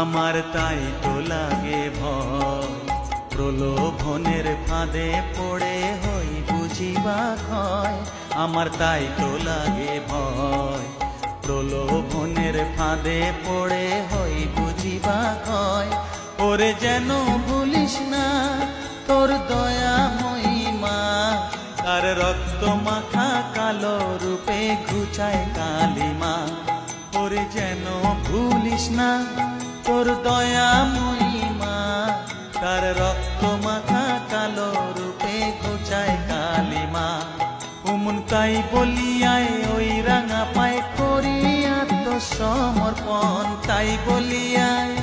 আমার তাই তো লাগে ভয়, প্রলোভনের ফাঁদে পড়ে হই বুঝিবা ক্ষয়। আমার তাই তো লাগে ভয়, প্রলোভনের ফাঁদে পড়ে হই বুঝিবা ক্ষয়। ওরে যেন ভুলিস না তোর দয়া মহিমা, তার রক্ত মাখা কালো রূপে ঘুচায় কালিমা। ওরে যেন ভুলিস না তোর দয়া মহিমা, তার রক্ত মাখা কালো রূপে ঘুচায় কালিমা। উমন তাই বলিয়ায় ওই রাঙা পায় করি আত্মসমর্পণ, তাই বলিয়ায়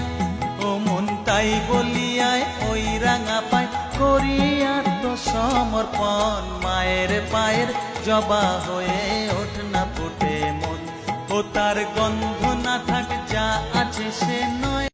ওমন তাই বলিয়ায় ওই রাঙা পায় করি আত্মসমর্পণ। মায়ের পায়ের জবা হয়ে ওঠ না ফুটে মন, ও তার গন্ধ না থাক যা আছে সে নয়